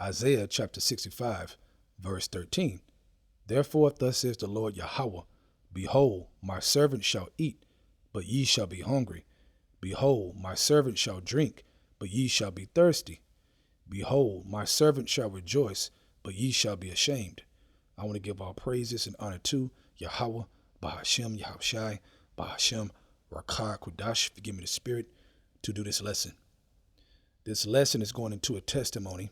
Isaiah chapter 65, verse 13. Therefore, thus says the Lord Yahweh, behold, my servant shall eat, but ye shall be hungry. Behold, my servant shall drink, but ye shall be thirsty. Behold, my servant shall rejoice, but ye shall be ashamed. I want to give all praises and honor to Yahweh, Bahashem, Yahushai, Bahashem, Rakah, Kudash, forgive me the spirit, to do this lesson. This lesson is going into a testimony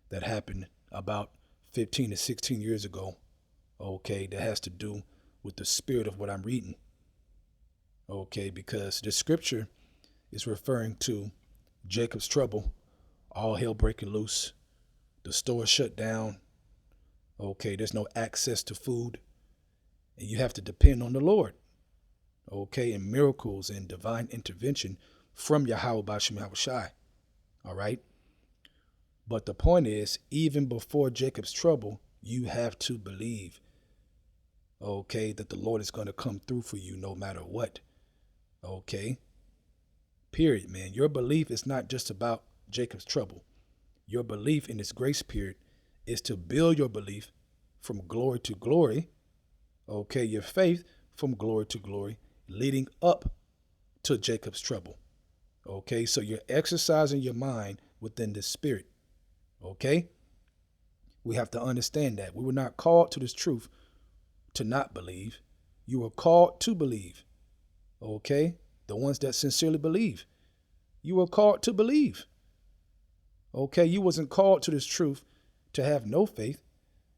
that happened about 15 to 16 years ago, okay, that has to do with the spirit of what I'm reading, okay, because the scripture is referring to Jacob's trouble, all hell breaking loose, the store shut down, okay, there's no access to food, and you have to depend on the Lord, okay, and miracles and divine intervention from Yahweh Bashem Yahushai, all right? But the point is, even before Jacob's trouble, you have to believe, okay, that the Lord is going to come through for you no matter what, okay? Period, man. Your belief is not just about Jacob's trouble. Your belief in this grace period is to build your belief from glory to glory, okay, your faith from glory to glory, leading up to Jacob's trouble, okay? So you're exercising your mind within the spirit. Okay? We have to understand that. We were not called to this truth to not believe. You were called to believe. Okay? The ones that sincerely believe. You were called to believe. Okay? You wasn't called to this truth to have no faith.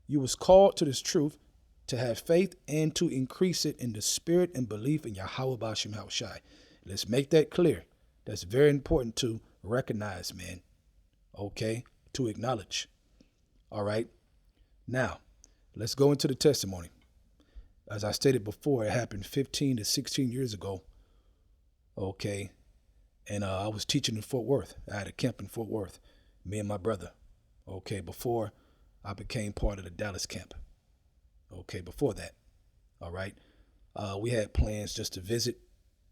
You was called to this truth to have faith and to increase it in the spirit and belief in Yahweh Bashem Yahushai. Let's make that clear. That's very important to recognize, man. Okay? To acknowledge. All right. Now, let's go into the testimony. As I stated before, it happened 15 to 16 years ago. Okay. And I was teaching in Fort Worth. I had a camp in Fort Worth, me and my brother. Okay. Before I became part of the Dallas camp. Okay. Before that. All right. We had plans just to visit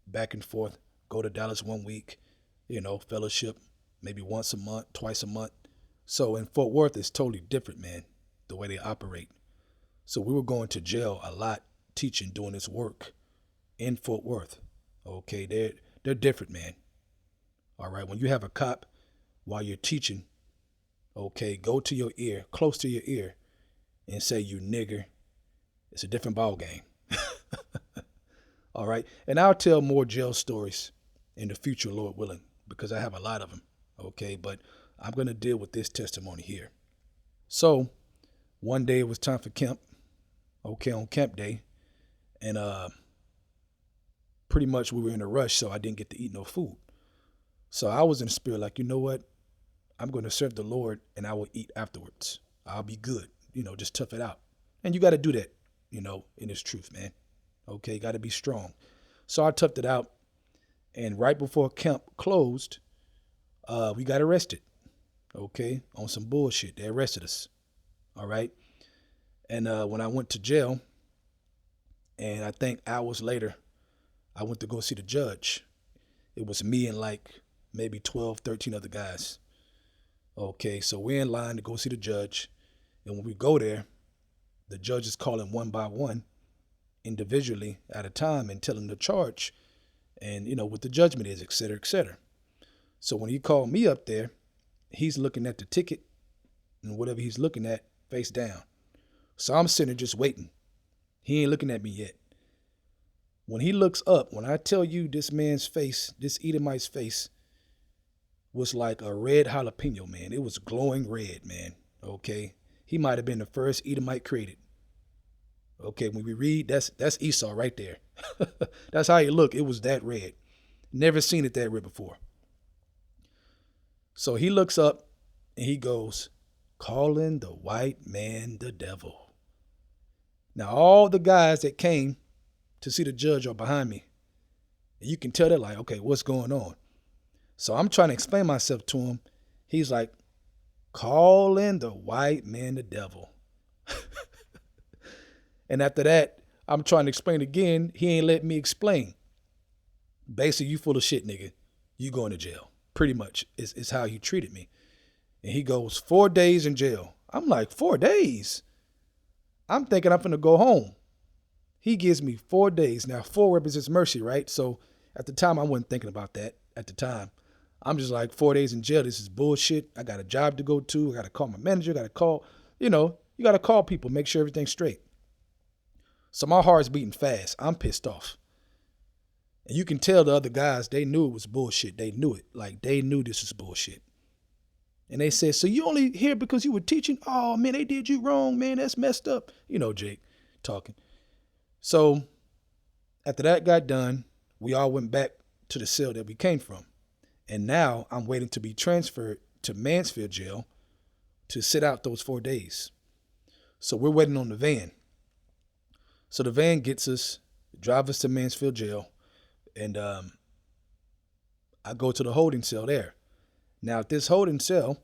back and forth, go to Dallas 1 week, fellowship, maybe once a month, twice a month. So in Fort Worth, it's totally different, man, the way they operate. So we were going to jail a lot, teaching, doing this work in Fort Worth. Okay, they're different, man. All right, when you have a cop while you're teaching, okay, go to your ear, close to your ear, and say, you nigger, it's a different ball game. All right, and I'll tell more jail stories in the future, Lord willing, because I have a lot of them. Okay, but I'm going to deal with this testimony here. So one day it was time for camp, okay, on camp day. And pretty much we were in a rush, so I didn't get to eat no food. So I was in the spirit like, you know what? I'm going to serve the Lord and I will eat afterwards. I'll be good, just tough it out. And you got to do that, in this truth, man. Okay, got to be strong. So I toughed it out. And right before camp closed, we got arrested. Okay, on some bullshit. They arrested us. All right. And when I went to jail, and I think hours later, I went to go see the judge. It was me and like maybe 12, 13 other guys. Okay, so we're in line to go see the judge. And when we go there, the judge is calling one by one, individually at a time, and telling the charge and, what the judgment is, et cetera, et cetera. So when he called me up there, he's looking at the ticket and whatever he's looking at face down. So I'm sitting there just waiting. He ain't looking at me yet. When he looks up, when I tell you this man's face, this Edomite's face was like a red jalapeno, man. It was glowing red, man. Okay. He might have been the first Edomite created. Okay. When we read, that's Esau right there. That's how he looked. It was that red. Never seen it that red before. So he looks up and he goes, calling the white man the devil. Now, all the guys that came to see the judge are behind me. And you can tell they're like, okay, what's going on? So I'm trying to explain myself to him. He's like, calling the white man the devil. And after that, I'm trying to explain again. He ain't letting me explain. Basically, you full of shit, nigga. You going to jail. Pretty much is how he treated me. And he goes, 4 days in jail. I'm like, 4 days? I'm thinking I'm finna go home. He gives me 4 days. Now, 4 represents mercy, right? So at the time, I wasn't thinking about that at the time. I'm just like, 4 days in jail. This is bullshit. I got a job to go to. I got to call my manager. Got to call, you got to call people, make sure everything's straight. So my heart's beating fast. I'm pissed off. And you can tell the other guys, they knew it was bullshit. They knew it. Like, they knew this was bullshit. And they said, so you only here because you were teaching? Oh, man, they did you wrong, man. That's messed up. Jake talking. So after that got done, we all went back to the cell that we came from. And now I'm waiting to be transferred to Mansfield jail to sit out those 4 days. So we're waiting on the van. So the van gets us, drives us to Mansfield jail, and I go to the holding cell there. Now, at this holding cell,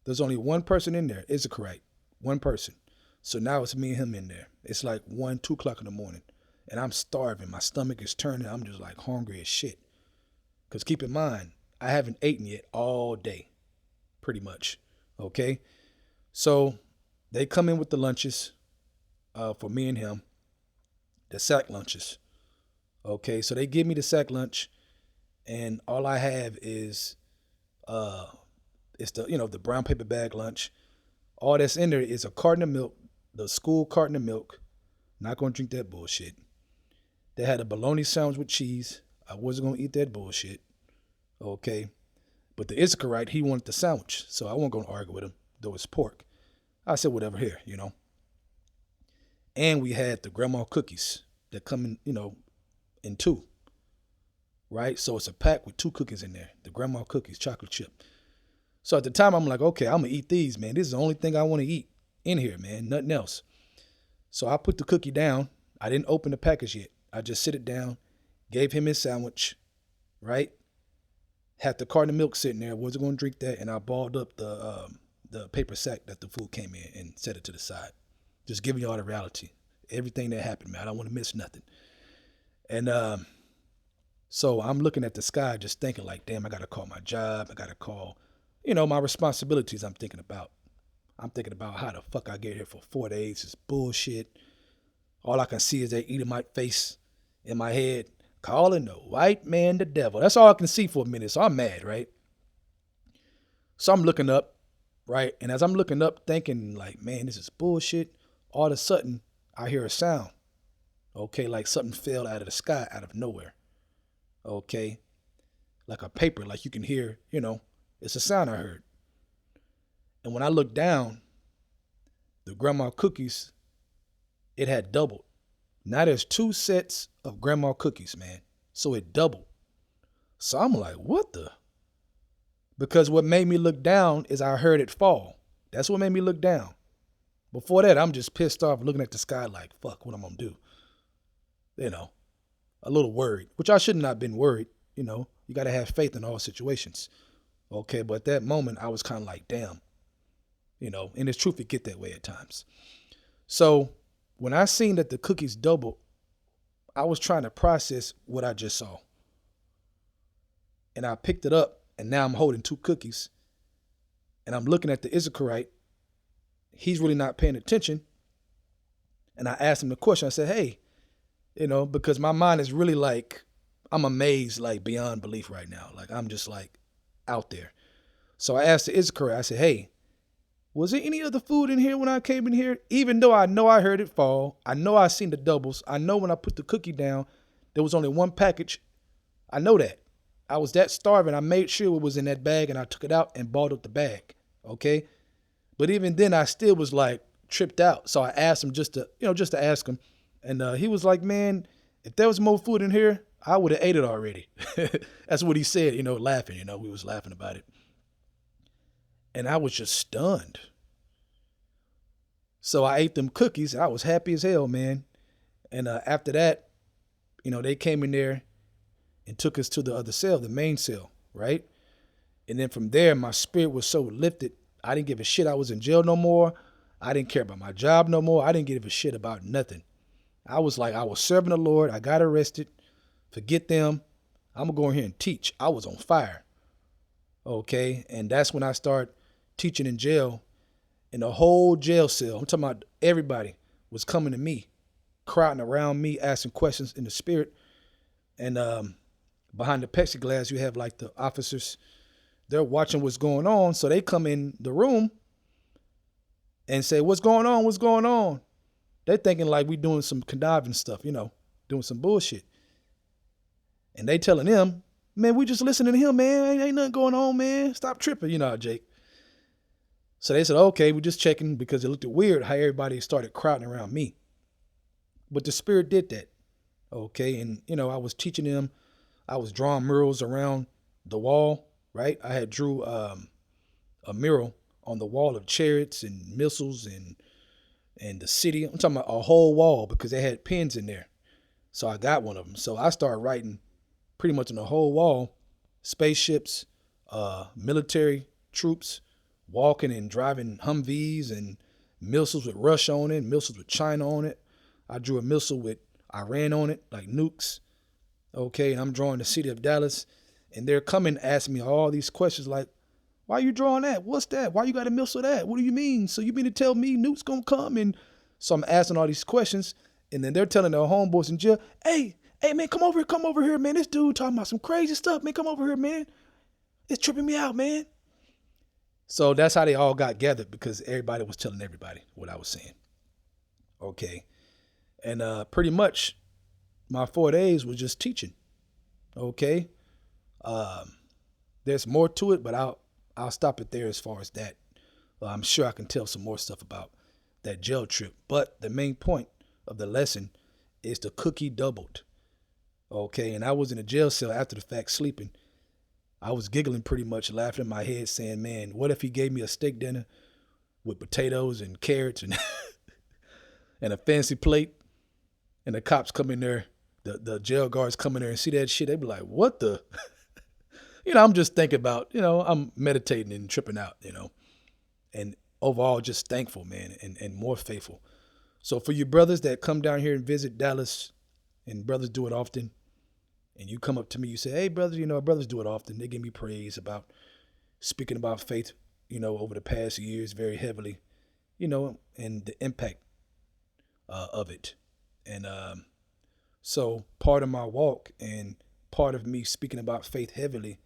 there's only one person in there, Issacharite, one person. So now it's me and him in there. It's like 1, 2 o'clock in the morning, and I'm starving. My stomach is turning. I'm just like hungry as shit. Because keep in mind, I haven't eaten yet all day, pretty much, okay? So they come in with the lunches for me and him, the sack lunches. Okay, so they give me the sack lunch, and all I have is it's the brown paper bag lunch. All that's in there is a carton of milk, the school carton of milk. Not gonna drink that bullshit. They had a bologna sandwich with cheese. I wasn't gonna eat that bullshit. Okay, but the Issacharite, he wanted the sandwich, so I wasn't gonna argue with him, though it's pork. I said whatever here, And we had the grandma cookies that come in 2, right? So it's a pack with 2 cookies in there, the grandma cookies, chocolate chip. So at the time, I'm like, okay, I'm going to eat these, man. This is the only thing I want to eat in here, man, nothing else. So I put the cookie down. I didn't open the package yet. I just sit it down, gave him his sandwich, right? Had the carton of milk sitting there, wasn't going to drink that, and I balled up the paper sack that the food came in and set it to the side. Just giving you all the reality. Everything that happened, man. I don't want to miss nothing. And so I'm looking at the sky just thinking like, damn, I got to call my job. I got to call, my responsibilities I'm thinking about. I'm thinking about how the fuck I get here for 4 days. It's bullshit. All I can see is that Edomite face in my head calling the white man the devil. That's all I can see for a minute. So I'm mad, right? So I'm looking up, right? And as I'm looking up thinking like, man, this is bullshit, all of a sudden I hear a sound. Okay, like something fell out of the sky out of nowhere. Okay, like a paper, like you can hear, it's a sound I heard. And when I looked down, the grandma cookies, it had doubled. Now there's 2 sets of grandma cookies, man. So it doubled. So I'm like, what the? Because what made me look down is I heard it fall. That's what made me look down. Before that, I'm just pissed off looking at the sky like, fuck, what I'm going to do? A little worried, which I should not have been worried. You got to have faith in all situations. Okay, but at that moment, I was kind of like, damn. And it's truth, it get that way at times. So when I seen that the cookies doubled, I was trying to process what I just saw. And I picked it up, and now I'm holding 2 cookies. And I'm looking at the Issacharite. He's really not paying attention. And I asked him the question. I said, hey, because my mind is really like, I'm amazed, like beyond belief right now. Like I'm just like out there. So I asked the Issacharite, I said, hey, was there any other food in here when I came in here? Even though I know I heard it fall, I know I seen the doubles. I know when I put the cookie down, there was only 1 package. I know that. I was that starving. I made sure it was in that bag and I took it out and balled up the bag. Okay. But even then I still was like tripped out. So I asked him just to ask him. And he was like, man, if there was more food in here, I would have ate it already. That's what he said, laughing, we was laughing about it. And I was just stunned. So I ate them cookies and I was happy as hell, man. And after that, they came in there and took us to the other cell, the main cell, right? And then from there, my spirit was so lifted. I didn't give a shit I was in jail no more. I didn't care about my job no more. I didn't give a shit about nothing. I was like, I was serving the Lord. I got arrested. Forget them. I'm going to go in here and teach. I was on fire. Okay. And that's when I start teaching in jail, and the whole jail cell, I'm talking about everybody, was coming to me, crowding around me, asking questions in the spirit. And behind the plexiglass, you have like the officers. They're watching what's going on. So they come in the room and say, what's going on? What's going on? They're thinking like we doing some conniving stuff, doing some bullshit. And they telling them, man, we just listening to him, man. Ain't nothing going on, man. Stop tripping, Jake. So they said, okay, we're just checking, because it looked weird how everybody started crowding around me. But the spirit did that. Okay. And, I was teaching them. I was drawing murals around the wall, right? I had drew a mural on the wall of chariots and missiles and the city. I'm talking about a whole wall, because they had pens in there. So I got one of them. So I started writing pretty much on the whole wall, spaceships, military troops, walking and driving Humvees, and missiles with Russia on it, missiles with China on it. I drew a missile with Iran on it, like nukes. Okay, and I'm drawing the city of Dallas. And they're coming asking me all these questions like, why are you drawing that? What's that? Why you got a missile of that? What do you mean? So you mean to tell me nukes gonna come? And so I'm asking all these questions. And then they're telling their homeboys in jail, hey, man, come over here, man. This dude talking about some crazy stuff, man. Come over here, man. It's tripping me out, man. So that's how they all got gathered, because everybody was telling everybody what I was saying. Okay. And pretty much my 4 days was just teaching. Okay. There's more to it, but I'll stop it there as far as that. I'm sure I can tell some more stuff about that jail trip. But the main point of the lesson is the cookie doubled. Okay. And I was in a jail cell after the fact, sleeping. I was giggling pretty much, laughing in my head, saying, man, what if he gave me a steak dinner with potatoes and carrots and and a fancy plate, and the cops come in there, the jail guards come in there and see that shit, they be like, what the? I'm just thinking about, I'm meditating and tripping out, and overall just thankful, man, and more faithful. So for you brothers that come down here and visit Dallas, and brothers do it often, and you come up to me, you say, hey, brothers, brothers do it often. They give me praise about speaking about faith, over the past years very heavily, and the impact of it. And so part of my walk and part of me speaking about faith heavily,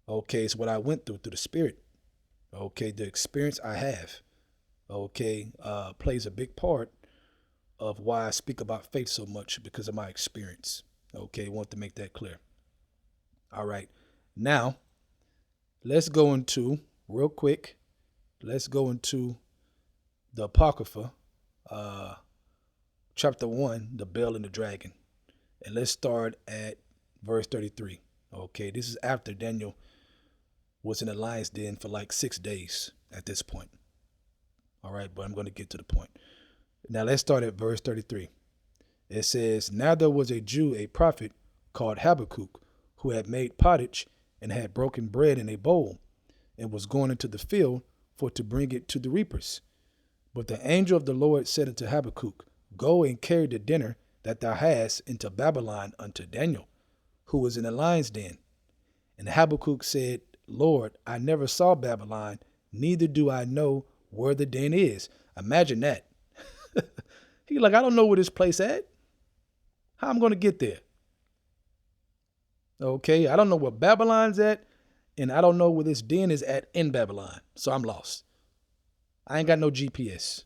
okay, is what I went through the spirit. Okay, the experience I have, okay, plays a big part of why I speak about faith so much, because of my experience. Okay, want to make that clear. All right. Now, let's go into, real quick, the Apocrypha, chapter 1, the Bell and the Dragon. And let's start at verse 33. Okay, this is after Daniel was in the lion's den for like 6 days at this point. All right, but I'm going to get to the point. Now, let's start at verse 33. It says, now there was a Jew, a prophet called Habakkuk, who had made pottage and had broken bread in a bowl and was going into the field for to bring it to the reapers. But the angel of the Lord said unto Habakkuk, go and carry the dinner that thou hast into Babylon unto Daniel, who was in the lion's den. And Habakkuk said, Lord, I never saw Babylon, neither do I know where the den is. Imagine that. He like, I don't know where this place at. How I'm going to get there? Okay, I don't know where Babylon's at, and I don't know where this den is at in Babylon. So I'm lost. I ain't got no GPS.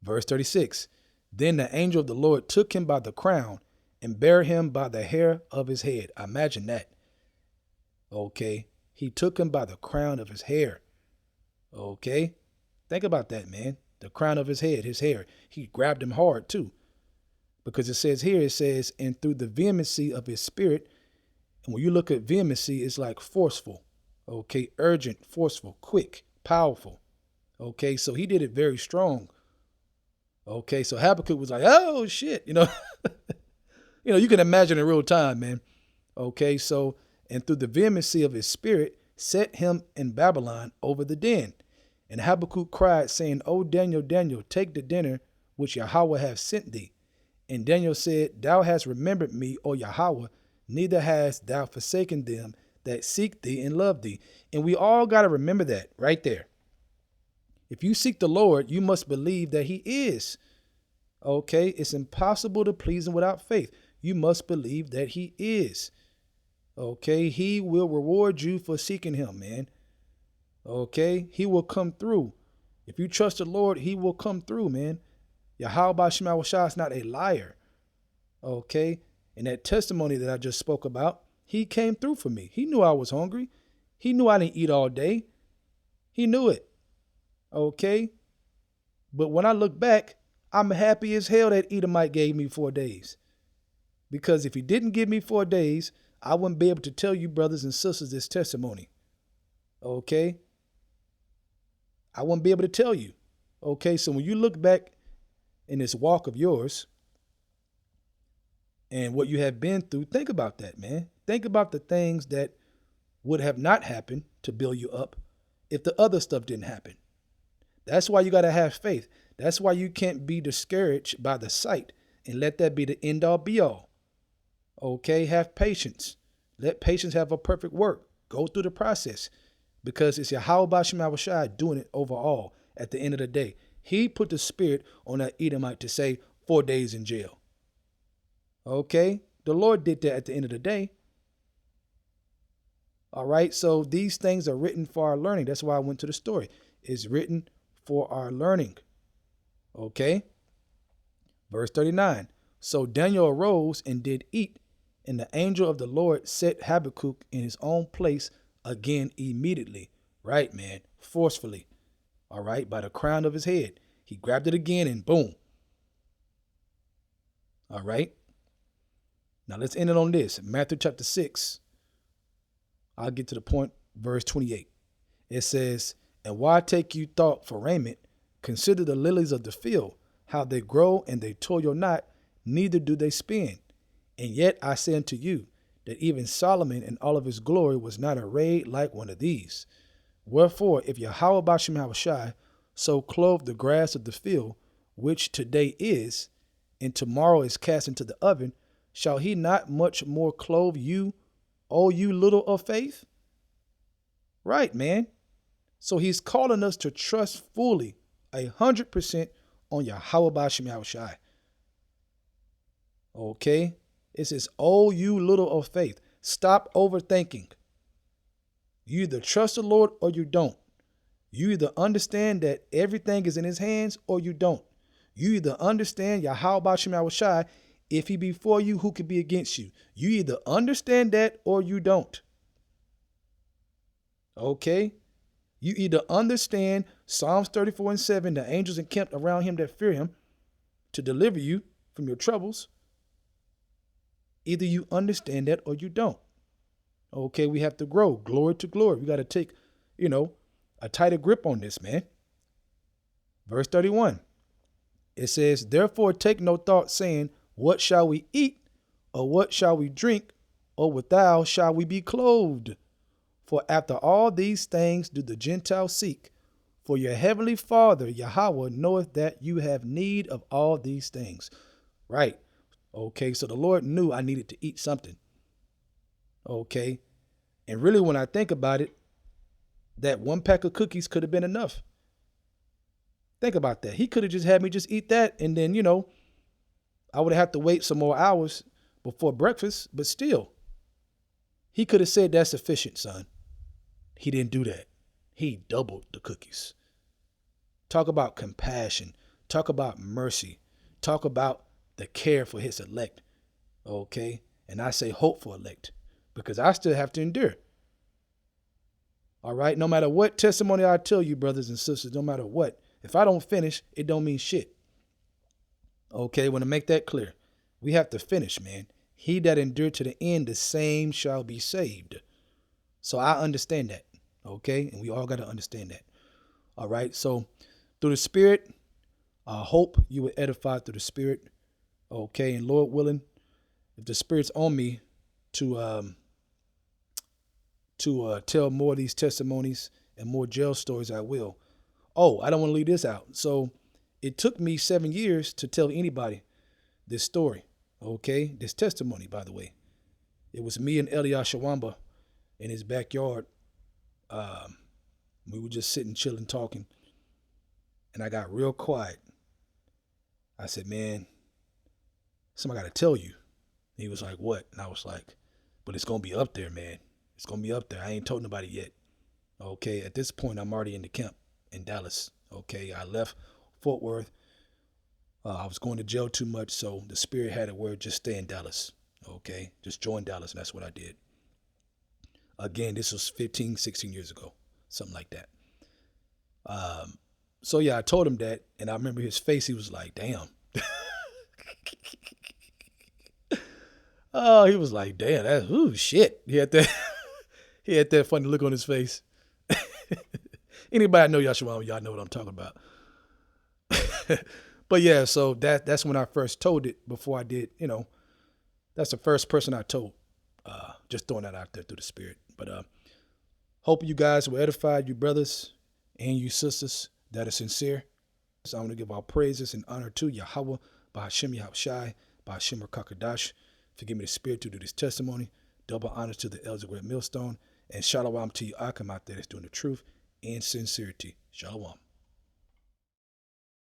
Verse 36. Then the angel of the Lord took him by the crown and bare him by the hair of his head. Imagine that. Okay, he took him by the crown of his hair. Okay, think about that, man. The crown of his head, his hair. He grabbed him hard too. Because it says, and through the vehemency of his spirit. And when you look at vehemency, it's like forceful. Okay, urgent, forceful, quick, powerful. Okay, so he did it very strong. Okay, so Habakkuk was like, oh shit, you can imagine in real time, man. Okay, so, and through the vehemency of his spirit, set him in Babylon over the den. And Habakkuk cried, saying, O Daniel, Daniel, take the dinner which Yahweh hath sent thee. And Daniel said, thou hast remembered me, O Yahweh, neither hast thou forsaken them that seek thee and love thee. And we all got to remember that right there. If you seek the Lord, you must believe that he is. Okay? It's impossible to please him without faith. You must believe that he is. Okay? He will reward you for seeking him, man. Okay? He will come through. If you trust the Lord, he will come through, man. Yahweh Shem Yahushua is not a liar. Okay? And that testimony that I just spoke about, he came through for me. He knew I was hungry. He knew I didn't eat all day. He knew it. Okay? But when I look back, I'm happy as hell that Edomite gave me 4 days. Because if he didn't give me 4 days, I wouldn't be able to tell you, brothers and sisters, this testimony. Okay? I wouldn't be able to tell you. Okay? So when you look back in this walk of yours and what you have been through, think about that, man. Think about the things that would have not happened to build you up if the other stuff didn't happen. That's why you got to have faith. That's why you can't be discouraged by the sight and let that be the end all be all. Okay, have patience. Let patience have a perfect work. Go through the process because it's Yahweh Shem Yahushua doing it overall at the end of the day. He put the spirit on that Edomite to say 4 days in jail. Okay, the Lord did that at the end of the day. All right, so these things are written for our learning. That's why I went to the story. It's written for our learning. Okay. Verse 39. So Daniel arose and did eat, and the angel of the Lord set Habakkuk in his own place again immediately. Right, man. Forcefully. All right. By the crown of his head. He grabbed it again and boom. All right. Now let's end it on this. Matthew chapter 6. I'll get to the point. Verse 28. It says, and why take you thought for raiment? Consider the lilies of the field, how they grow and they toil not, neither do they spin. And yet I say unto you that even Solomon in all of his glory was not arrayed like one of these. Wherefore, if Yahweh Shem Yahushua so clothe the grass of the field, which today is, and tomorrow is cast into the oven, shall he not much more clothe you, O you little of faith? Right, man. So he's calling us to trust fully 100% on Yahweh Shem Yahushua. Okay? It says, oh, you little of faith. Stop overthinking. You either trust the Lord or you don't. You either understand that everything is in his hands or you don't. You either understand Yahweh Shem Yahushua, if he be for you, who could be against you? You either understand that or you don't. Okay? You either understand Psalms 34:7, the angels encamped around him that fear him to deliver you from your troubles. Either you understand that or you don't. Okay, we have to grow glory to glory. We got to take, a tighter grip on this, man. Verse 31. It says, therefore take no thought saying, what shall we eat? Or what shall we drink? Or withal shall we be clothed? For after all these things do the Gentiles seek. For your heavenly Father, Yahweh, knoweth that you have need of all these things. Right. Okay, so the Lord knew I needed to eat something. Okay. And really, when I think about it, that 1 pack of cookies could have been enough. Think about that. He could have just had me just eat that. And then, I would have to wait some more hours before breakfast. But still, he could have said that's sufficient, son. He didn't do that. He doubled the cookies. Talk about compassion. Talk about mercy. Talk about the care for his elect. Okay? And I say hope for elect because I still have to endure. All right? No matter what testimony I tell you, brothers and sisters, no matter what, if I don't finish, it don't mean shit. Okay? I want to make that clear. We have to finish, man. He that endured to the end, the same shall be saved. So I understand that. Okay? And we all got to understand that. All right? So through the Spirit, I hope you will edify through the Spirit. Okay? And Lord willing, if the Spirit's on me to tell more of these testimonies and more jail stories, I will. Oh, I don't want to leave this out. So it took me 7 years to tell anybody this story. Okay? This testimony, by the way. It was me and Eliah Shawamba in his backyard. We were just sitting, chilling, talking, and I got real quiet. I said, man, something I got to tell you. He was like, what? And I was like, but it's going to be up there, man. It's going to be up there. I ain't told nobody yet. Okay, at this point, I'm already in the camp in Dallas. Okay, I left Fort Worth. I was going to jail too much, so the Spirit had a word, just stay in Dallas. Okay, just join Dallas, and that's what I did. Again, this was 15, 16 years ago, something like that. So yeah, I told him that, and I remember his face. He was like, damn. Oh, he was like, damn, that's, ooh, shit. He had that funny look on his face. Anybody know Yahshua, y'all know what I'm talking about. But yeah, so that's when I first told it before I did, that's the first person I told. Just throwing that out there through the Spirit. But hope you guys were edified, you brothers and you sisters that are sincere. So I want to give all praises and honor to Yahweh, by Hashem Yahushai, by Hashem Kakadash. Forgive me the Spirit to do this testimony. Double honors to the elders of Great Millstone. And shalom to you, Akim out there that's doing the truth and sincerity. Shalom.